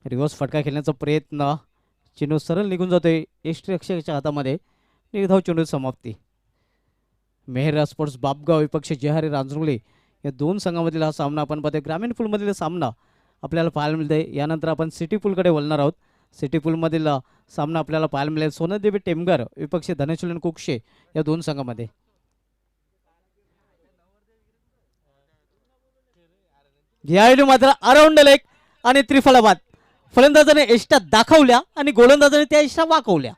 रिव्हर्स फटका खेळण्याचा प्रयत्न. चेंडू सरळ निघून जातोय यष्टीरक्षकाच्या हातामध्ये. निर्धाव चेंडू समाप्ती. मेहर स्पोर्ट्स बापगाव विपक्ष जहारी रांजणोली या दोन संघामधील हा सामना आपण पाहतोय. ग्रामीण पूलमधील सामना आपल्याला पाहायला मिळतोय. यानंतर आपण सिटी पूलकडे वळणार आहोत. सिटी पूलमधील सामना आपल्याला पाहायला मिळेल सोनादेवी टेमगर विपक्ष धनेश्वरन कुक्षे या दोन संघामध्ये. यावेळी मात्र अराउंड लेग आणि त्रिफळाबाद फलंदाजाने एष्टा दाखवल्या आणि गोलंदाजाने त्या एष्टा वाकवल्या.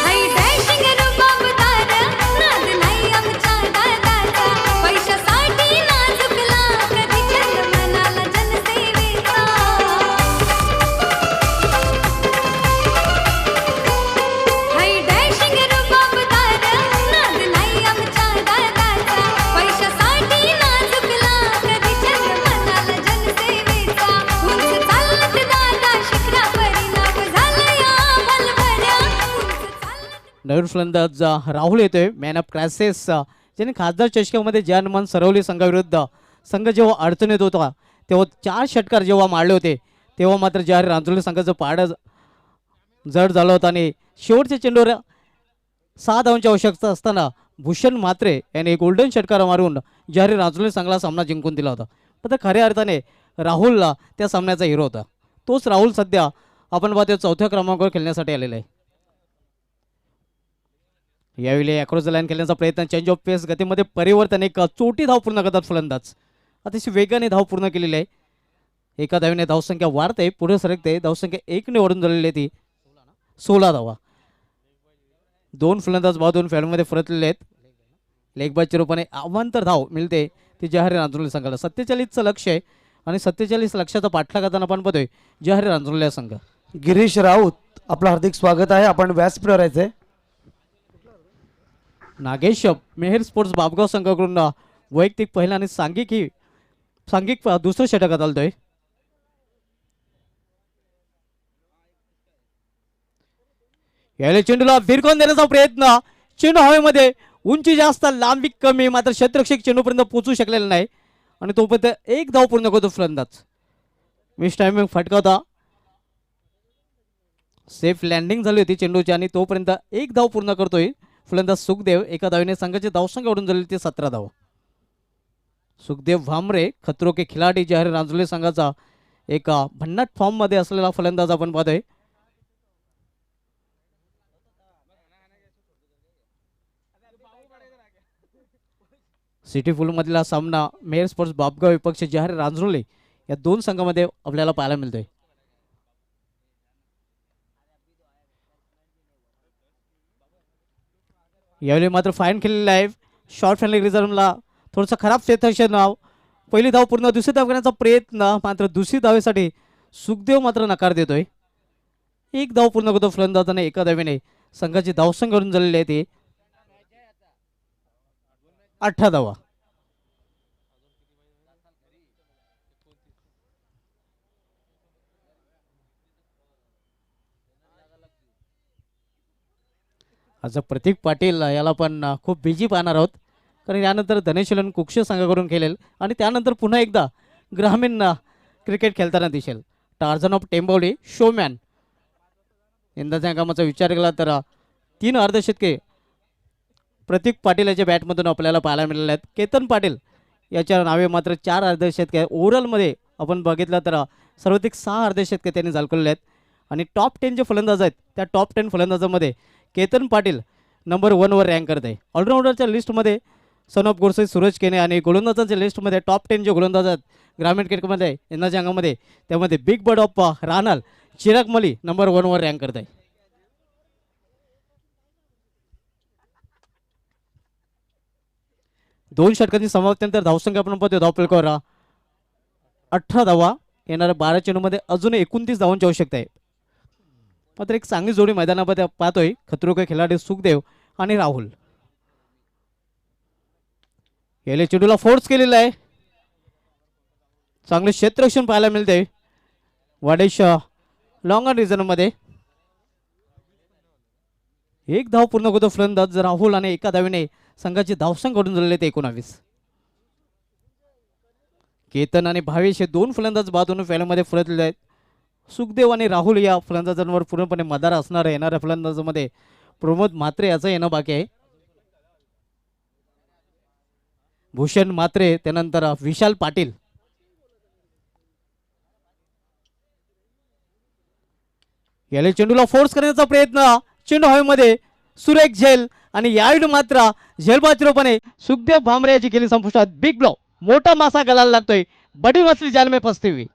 हाय डॅशिंग रुबाबदार नाद नाही आमच्या दादाचा पैशासाठी नाचुकला कधी चंद मनाला जनसेवेचा. हाय डॅशिंग रुबाबदार नाद नाही आमच्या दादाचा पैशासाठी नाचुकला कधी चंद मनाला जनसेवेचा. उंच चालत दादा शिखरावरी नाव झालं या बलभऱ्या. उंच चालत नवीन फलंदाज राहुल येतोय. मॅन ऑफ क्रायसिस ज्याने खासदार चषकामध्ये जनमान सरवली संघाविरुद्ध संघ जेव्हा अडचणीत होता तेव्हा 4 षटकार जेव्हा मारले होते तेव्हा मात्र जहारी रांजणोली संघाचं पारडं जड झालं होतं आणि शेवटच्या चेंडूवर 6 धावांची आवश्यकता असताना भूषण म्हात्रे याने गोल्डन षटकार मारून जहारी रांजणोली संघाला सामना जिंकून दिला होता. पण खऱ्या अर्थाने राहुलला त्या सामन्याचा हिरो होता. तोच राहुल सध्या आपण पाहतो 4थ्या क्रमांकावर खेळण्यासाठी आलेला आहे. यावेळी अक्रॉस द लाईन खेळण्याचा प्रयत्न. चेंज ऑफ पेस गतीमध्ये परिवर्तन. एक चोटी धाव पूर्ण करतात फलंदाज. अतिशय वेगाने धाव पूर्ण केलेली आहे. एका धावेने धावसंख्या वाढते, पुढे सरकते. धावसंख्या 1ने वाढून झालेली आहे ती 16 धावा. 2 फलंदाज बाजून फॅडमध्ये परतलेले आहेत. लेग बायच्या रूपाने अवांतर धाव मिळते ती जहारी रांजणोली संघाला. 47चं लक्ष आहे. आणि 47 लक्षाचा पाठलाग करताना आपण पाहतोय जहारी रांजोले संघ. गिरीश राऊत आपलं हार्दिक स्वागत आहे. आपण व्यासपीठावर यायचंय. नागेश मेहर स्पोर्ट्स बाबगाव संघाकडून वैयक्तिक पहिला आणि सांघिक दुसरं षटक चालतोय. यावेळी चेंडूला भिरकून देण्याचा प्रयत्न, चेंडू हवेमध्ये, उंची जास्त लांबी कमी, मात्र क्षेत्ररक्षक चेंडूपर्यंत पोहोचू शकलेला नाही आणि तोपर्यंत एक धाव पूर्ण करतो फलंदाज. मिस टायमिंग फटकावता, सेफ लँडिंग झाली होती चेंडूची आणि तोपर्यंत एक धाव पूर्ण करतोय फलंदाज सुखदेव. एका धावेने संघाची धावसंख्या वाढून झाली ती 17 धाव. सुखदेव भामरे खतरो के खिलाडी जहारी रांजोले संघाचा एका भन्नाट फॉर्म मध्ये असलेला फलंदाज आपण पाहतोय. सिटी फुल मधला सामना मेहर स्पोर्ट्स बाबगाव विपक्ष जहारी रांजोले या दोन संघामध्ये आपल्याला पाहायला मिळतोय. यावेळी मात्र फाईन खेळलेला आहे. शॉर्ट फॅनली रिझर्वला थोडंसं खराब क्षेत्ररक्षण नाव. पहिली धाव पूर्ण, दुसरी धाव करण्याचा प्रयत्न, मात्र दुसरी धावेसाठी सुखदेव मात्र नकार देतोय. एक धाव पूर्ण करतो फलंदाजाने एका धावेने. संघाची धावसंख्या करून झालेली आहे ती 18 धावा. आज प्रतीक पाटील याला पण खूप बिजी पाहणार आहोत, कारण यानंतर धनेशीलन कुक्ष संघाकडून खेळेल आणि त्यानंतर पुन्हा एकदा ग्रामीण क्रिकेट खेळताना दिसेल. टार्झन ऑफ टेंबवली, शोमॅन, यंदाच्या कामाचा विचार केला तर 3 अर्धशतके प्रतीक पाटील याच्या बॅटमधून आपल्याला पाहायला मिळाले आहेत. केतन पाटील याच्या नावे मात्र 4 अर्धशतके. ओव्हरऑलमध्ये आपण बघितलं तर सर्वाधिक 6 अर्धशतके त्यांनी झळकवलेले आहेत. आणि टॉप 10 जे फलंदाज आहेत त्या टॉप 10 फलंदाजामध्ये केतन पाटील नंबर 1 वर रँक करत आहे. ऑलराऊंडरच्या लिस्टमध्ये सन ऑफ गोडसे, सूरज केने आणि गोलंदाजांच्या लिस्टमध्ये टॉप 10 जे गोलंदाज आहेत ग्रामीण क्रिकेटमध्ये यंदाच्या अंगामध्ये, त्यामध्ये बिग बर्ड ऑफ रानाल चिराग मली नंबर 1 वर रँक करत आहे. दोन षटकांची समाप्तीनंतर धावसंख्या आपण पाहतो धावफलकावर 18 धावा. येणाऱ्या 12 चेंडूमध्ये अजून 29 धावांची आवश्यकता आहे. मात्र एक चांगली जोडी मैदानामध्ये पाहतोय, खतरो के खिलाडी सुखदेव आणि राहुल. याले चेंडूला फोर्स केलेला आहे. चांगले क्षेत्ररक्षण पाहायला मिळते वाडेश लॉंग ऑन रिझन मध्ये. एक धाव पूर्ण करतो फलंदाज राहुल आणि एका धावेने संघाची धावसंख्या घडून झालेले ते 19. केतन आणि भावेश हे 2 फलंदाज बाजूने फॅनमध्ये फलटलेले आहेत. सुखदेव आणि राहुल या फलंदाजांवर पूर्णपणे मदार असणार आहे. येणाऱ्या फलंदाजामध्ये प्रमोद म्हात्रे याचं येणं बाकी आहे. भूषण म्हात्रे, त्यानंतर विशाल पाटील. याला चेंडूला फोर्स करण्याचा प्रयत्न, चेंडू हवेमध्ये, सुरेख झेल आणि यावेळी मात्र झेलबाजीरोपणे सुखदेव भामरे याची केली संपुष्टात. बिग ब्लॉ, मोठा मासा गळायला लागतोय. बडी मछली जाल में फसती हुई.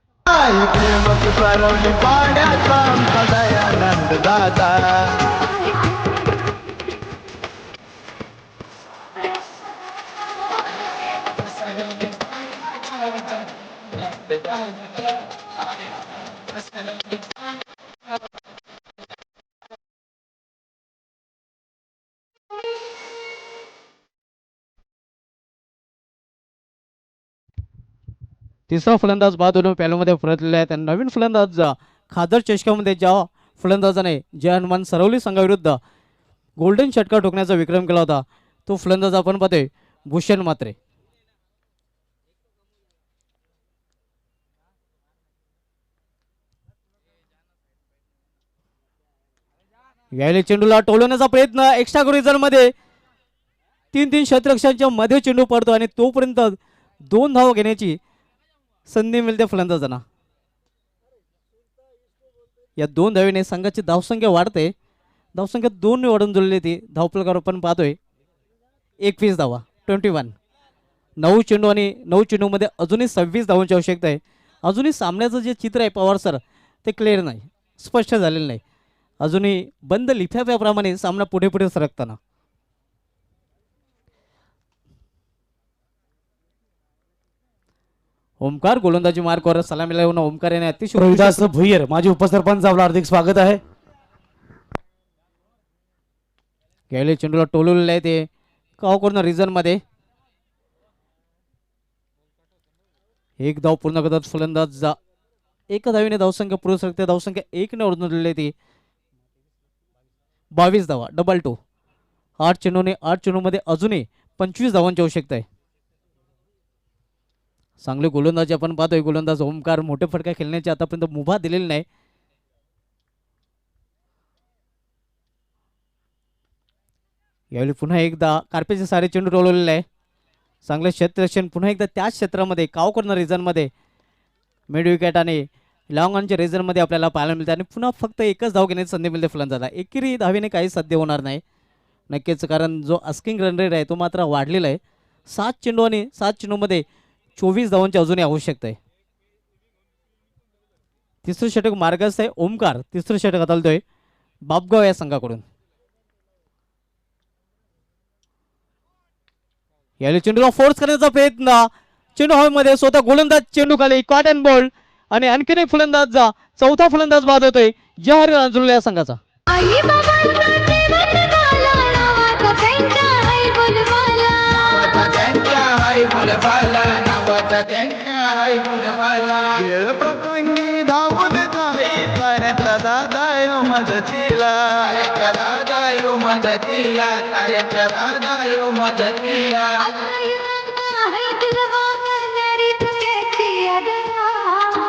तिसरा फलंदाज बाद पॅलोमध्ये परतलेला आहे. त्यांना नवीन फलंदाज खादर चषकामध्ये ज्या फलंदाजाने जय हनुमान सरवली संघाविरुद्ध गोल्डन षटकार ठोकण्याचा विक्रम केला होता तो फलंदाज आपण पाहतोय भूषण म्हात्रे. यावेळी चेंडूला टोलवण्याचा प्रयत्न, एक्स्ट्रा गोरीजर मध्ये 3-3 क्षेत्ररक्षकांच्या मध्ये चेंडू पडतो आणि तोपर्यंत 2 धावा घेण्याची संधी मिळते फलंदाजांना. या 2 धावेने संघाची धावसंख्या वाढते. धावसंख्या 2 ने वाढून जुळली ती धावफलकावर आपण पाहतोय 21 धावा, 21. 9 चेंडू आणि 9 चेंडूमध्ये अजूनही 26 धावांची आवश्यकता आहे. अजूनही सामन्याचं जे चित्र आहे पवार सर ते क्लिअर नाही, स्पष्ट झालेलं नाही. अजूनही बंद लिफाफ्याप्रमाणे सामना पुढे पुढे सरकताना. ओमकार गोलंदाजी मार्कवर सलामीला येऊन ओमकार याने अतिशय रोहिदास भुईर माजी उपसरपंच आपलं हार्दिक स्वागत आहे. गेले चेंडूला टोलवलेलं आहे ते काव करून रिझन मध्ये. एक धाव पूर्ण करतात फलंदाज एका धावीने धावसंख्या पुरुष सरकते. धावसंख्या 1 ने ओढून दिलेली ती 22 धावा डबल 2. 8 चेंडूने 8 चेंडूमध्ये अजूनही 25 धावांची आवश्यकता आहे. चांगले गोलंदाजी आपण पाहतोय. गोलंदाज ओमकार मोठे फटका खेळण्याची आतापर्यंत मुभा दिलेली नाही. यावेळी पुन्हा एकदा कार्पेचे सारे चेंडू रोवलेले आहे. चांगलं क्षेत्ररक्षण पुन्हा एकदा त्याच क्षेत्रामध्ये काव कॉर्नर रिझनमध्ये मिड विकेट आणि लॉंग ऑनच्या रिझनमध्ये आपल्याला पाहायला मिळते आणि पुन्हा फक्त एकच धाव घेण्याची संधी मिळते फलंदाजाला. एकेरी धावेने काही साध्य होणार नाही नक्कीच, कारण जो आस्किंग रन रेट आहे तो मात्र वाढलेला आहे. 7 चेंडू आणि 7 चेंडूमध्ये 24 धावांची अजूनही आवश्यकता आहे. तिसरं षटक मार्गस्थ आहे ओमकार. तिसरं षटक हाताळतोय बापगाव या संघाकडून. यावेळी चेंडूला फोर्स करण्याचा प्रयत्न. चेंडू हवेमध्ये स्वतः गोलंदाज चेंडू खाली कॉट अँड बॉल आणि आणखीन एक फलंदाज चौथा फलंदाज बाद होतोय जहारी रांजुर्ले या संघाचा. आई बाबांचा जीवन झाला नावाचा त्यांच्या आई बोलवाला प्रसंगी धावून जावे ताऱ्याचा दादा मदतीला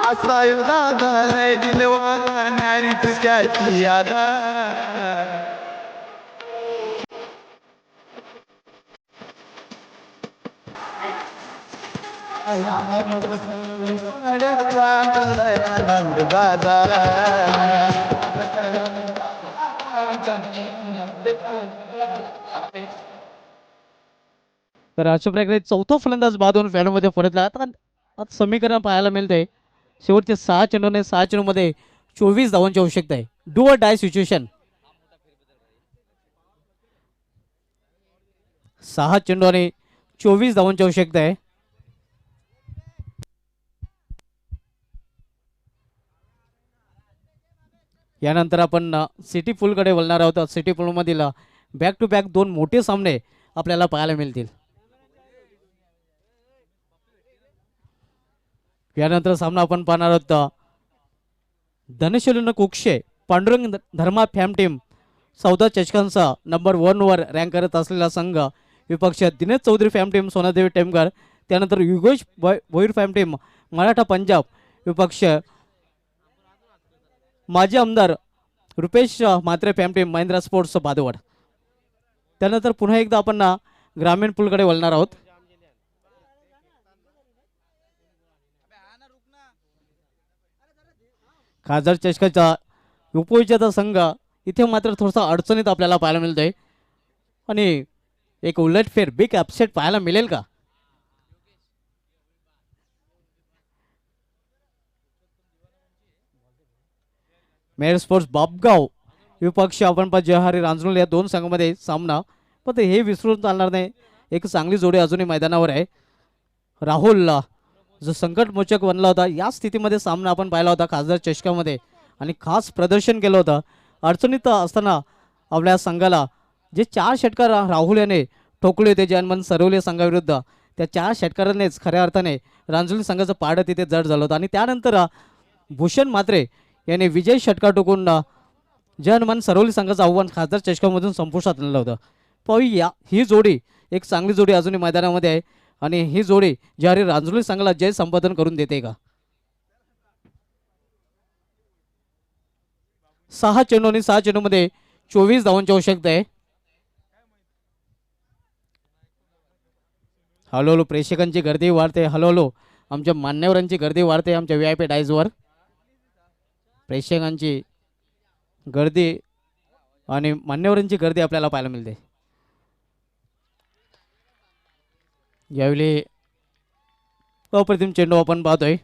असा दादा दिलवाला नारी तुझ्याची यादा. तर अशा प्रकारे चौथा फलंदाज बाद होऊन फॅनमध्ये परतला. आता समीकरण पाहायला मिळतंय. शेवटचे 6 चेंडूने 6 चेंडूमध्ये 24 धावांची आवश्यकता आहे. Do year die situation. 6 चेंडू आणि 24 धावांची आवश्यकता आहे. यानंतर आपण सिटी पूलकडे वळणार आहोत. सिटी पूलमधील बॅक टू बॅक 2 मोठे सामने आपल्याला पाहायला मिळतील. यानंतर सामना आपण पाहणार आहोत धनशैलीन कुक्षे पांडुरंग धर्मा फॅम टीम 14 चषकांचा नंबर 1 वर रँक करत असलेला संघ विपक्ष दिनेश चौधरी फॅम टीम सोनादेवी टेमकर. त्यानंतर युगेश भोईर फॅम टीम मराठा पंजाब विपक्ष माजी आमदार Rupesh Mhatre fam team Mahindra sports Badwad. त्यानंतर पुन्हा एकदा आपण ग्रामीण पूलकडे वळणार आहोत. खासदार चषकाचा उपविजेता संघ इथे मात्र थोडासा अडचणीत आपल्याला पाहायला मिळतोय आणि एक उलटफेर बिग अपसेट पाहायला मिळेल का? मेयर स्पोर्ट्स बापगाव विपक्ष आपण पण जहारी रांजणोल या 2 संघामध्ये सामना. पण हे विसरून चालणार नाही. एक चांगली जोडी अजूनही मैदानावर आहे. राहुलला जो संकटमोचक बनला होता या स्थितीमध्ये सामना आपण पाहिला होता खासदार चषकामध्ये आणि खास प्रदर्शन केलं होतं. अडचणीत असताना आपल्या संघाला जे 4 षटकार राहुल याने ठोकले होते जनमन सरवली संघाविरुद्ध, त्या 4 षटकारांनीच खऱ्या अर्थाने रांजुली संघाचं पारडं तिथे जड झालं होतं आणि त्यानंतर भूषण म्हात्रे याने विजय षटकार ठोकून जनमन सरवली संघाचं आव्हान खासदार चषकामधून संपुष्टात आणलं होतं. पाहूया ही जोडी एक चांगली जोडी अजूनही मैदानामध्ये आहे आणि ही जोडी जहारी रांजुली संघाला जय संपादन करून देते का? 6 चेंडू आणि 6 चेंडूमध्ये 24 धावांची आवश्यकता आहे. हळूहळू प्रेक्षकांची गर्दी वाढते. हळूहळू आमच्या मान्यवरांची गर्दी वाढते. आमच्या VIP डायजवर प्रेक्षकांची गर्दी आणि मान्यवरांची गर्दी आपल्याला पाहायला मिळते. यावेळी अप्रतिम चेंडू आपण पाहतोय.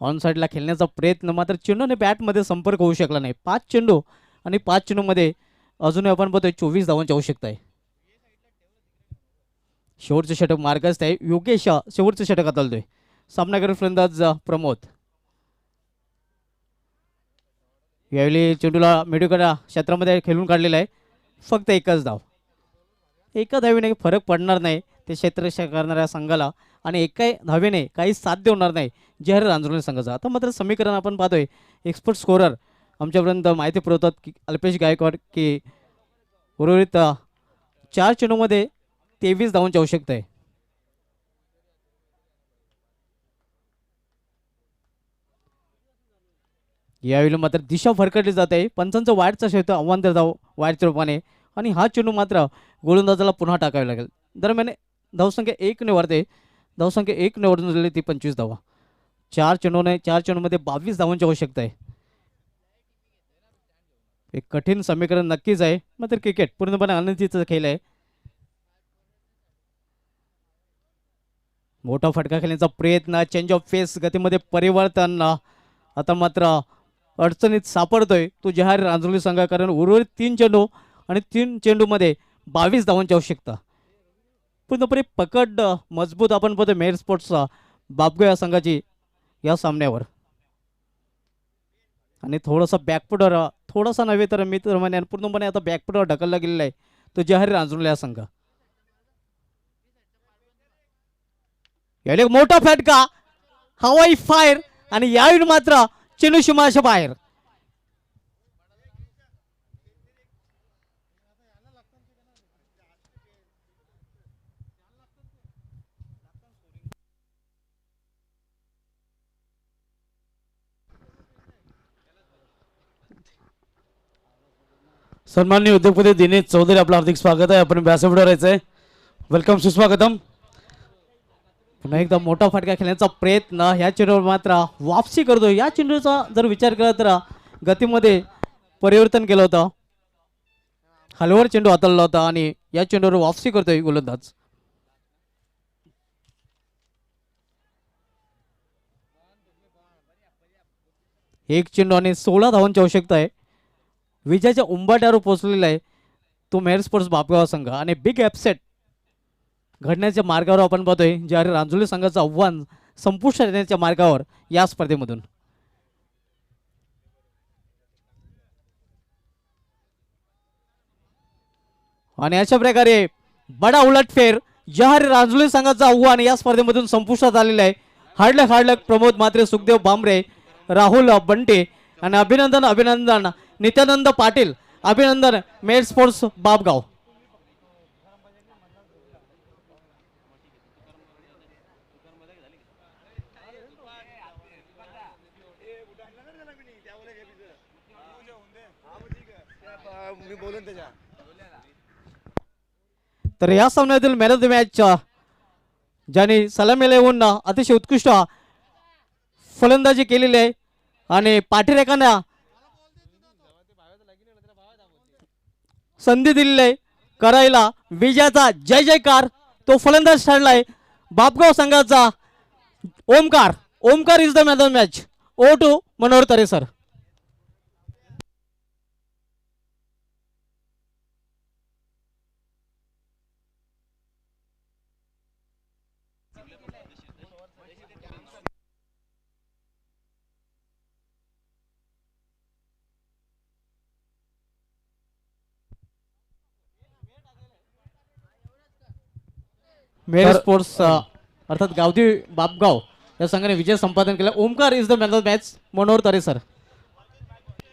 ऑन साईडला खेळण्याचा प्रयत्न मात्र चेंडूने बॅटमध्ये संपर्क होऊ शकला नाही. 5 चेंडू आणि 5 चेंडूमध्ये अजूनही आपण पाहतोय 24 धावांची आवश्यकता आहे. शेवटचं षटक मार्गस्थ आहे. योगेश शेवटचं षटक हाताळतोय. सामनावीर फलंदाज प्रमोद. यावेळी चेंडूला मेडूकडा क्षेत्रामध्ये खेळून काढलेला आहे. फक्त एकच धाव. एका धावेने फरक पडणार नाही ते क्षेत्ररक्षण करणाऱ्या संघाला आणि एका धावेने काही साध्य होणार नाही जहर रांजणोली संघाचा. आता मात्र समीकरण आपण पाहतोय. एक्सपर्ट स्कोरर आमच्यापर्यंत माहिती पुरवतात की अल्पेश गायकवाड की उर्वरित 4 चेंडूमध्ये 23 धावांची आवश्यकता आहे. यावेळी मात्र दिशा फरकटली जात आहे. पंचांचं वाईटचा शेवट आव्हान देत धाव वाईटच्या रूपाने आणि हा चेंडू मात्र गोलंदाजाला पुन्हा टाकावे लागेल. दरम्यान धावसंख्या 1 ने वाढते. धावसंख्या 1 ने वाढून झालेली ती 25 धावा. 4 चेंडूमध्ये 22 धावांची आवश्यकता आहे. एक कठीण समीकरण नक्कीच आहे. मात्र क्रिकेट पूर्णपणे आनंदीचा खेळ आहे. मोठा फटका खेळण्याचा प्रयत्न, चेंज ऑफ फेस, गतीमध्ये परिवर्तन. आता मात्र अडचणीत सापडतोय तो जहार रांजोली संघ, कारण उर्वरित 3 चेंडू आणि 3 चेंडूमध्ये 22 धावांची आवश्यकता. पूर्णपणे पकड मजबूत आपण पाहतो मेहर स्पोर्ट्सचा बापगो या संघाची या सामन्यावर. आणि थोडासा बॅकफुटवर, थोडासा नव्हे तर मी तर म्हणे पूर्णपणे आता बॅकफुटवर ढकलला गेलेला आहे तो जहार रांजोली या संघ. यावेळी मोठा फटका, हवाई फायर आणि यावेळी मात्र चेंडू सीमाच्या बाहेर. सन्माननीय उद्योगपती दिनेश चौधरी आपलं हार्दिक स्वागत आहे. आपण व्यासपीठावर यायचं आहे. वेलकम, सुस्वागतम. पुन्हा एकदा मोठा फटका खेळण्याचा प्रयत्न, ह्या चेंडूवर मात्र वापसी करतो. या चेंडूचा जर विचार केला तर गतीमध्ये परिवर्तन केलं होतं, हलवर चेंडू हाताळला होता आणि या चेंडूवर वापसी करतोय गोलंदाज. एक चेंडू आणि 16 धावांची आवश्यकता आहे. विजयाच्या उंबाट्यावर पोहोचलेला आहे तो मेहर स्पोर्ट्स बापगाव संघ आणि बिग अपसेट घडण्याच्या मार्गावर आपण पाहतोय ज्या रांजोली संघाचं आव्हान संपुष्टात येण्याच्या मार्गावर या स्पर्धेमधून. आणि अशा प्रकारे बडा उलटफेर जहार रांजोली संघाचं आव्हान या स्पर्धेमधून संपुष्टात आलेलं आहे. हार्डलक प्रमोद म्हात्रे, सुखदेव बांबरे, राहुल बंटे आणि अभिनंदन नित्यानंद पाटील. अभिनंदन मेहर स्पोर्ट्स बापगाव. तर या सामन्यातील मॅन ऑफ द मॅच ज्यांनी सलामीला येऊन अतिशय उत्कृष्ट फलंदाजी केलेली आहे आणि पाठीरेखांना संधी दिलेली आहे करायला विजयाचा जय जयकार, तो फलंदाज ठरलाय बापगाव संघाचा Omkar. Omkar is the man of the match. Over to Manohar Tare sir. Mehar sports अर्थात गावठी बापगाव या संघाने विजय संपादन केला. Omkar is the man of the match. Manohar Tare sir.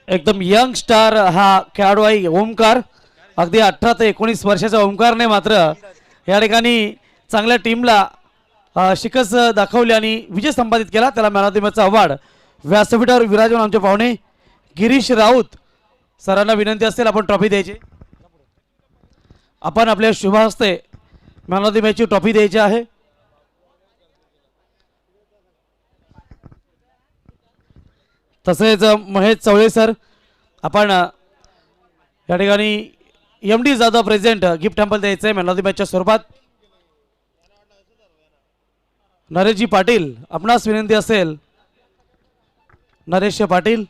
एकदम यंग स्टार हा खेळाडू आहे ओमकार. अगदी 18 ते 19 वर्षाचा ओमकारने मात्र या ठिकाणी चांगल्या टीमला शिकस्त दाखवली आणि विजय संपादित केला. त्याला मॅन ऑफ द मॅचचा अवॉर्ड व्यासपीठावर विराजमान आमचे पाहुणे गिरीश राऊत सरांना विनंती असेल आपण ट्रॉफी द्यायची. आपण आपल्या शुभ हस्ते मॅन ऑफ द मॅचची ट्रॉफी द्यायची आहे. तसेच महेश चवळे सर आपण या ठिकाणी MD Jadhav present gift temple द्यायचं आहे मॅन ऑफ द मॅचच्या स्वरूपात. नरेशजी पाटील आपणास विनंती असेल, नरेश पाटील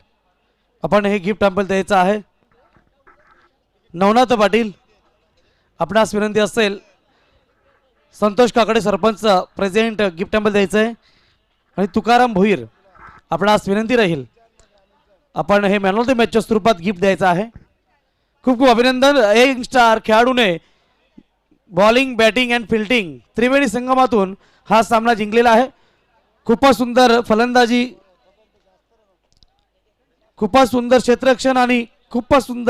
आपण हे गिफ्ट टॅम्पल द्यायचं आहे. नवनाथ पाटील आपणास विनंती असेल Santosh Kakade sarpanch present gift temple द्यायचं आहे आणि तुकाराम भोईर आपणास विनंती राहील आपण हे मॅन ऑफ द मॅचच्या स्वरूपात गिफ्ट द्यायचं आहे. खूप खूप अभिनंदन. एक स्टार खेळाडूने बॉलिंग बॅटिंग अँड फिल्डिंग त्रिवेणी संगमातून हा सामना जिंकलेला आहे. खूपच सुंदर फलंदाजी, खूपच सुंदर क्षेत्ररक्षण आणि खूपच सुंदर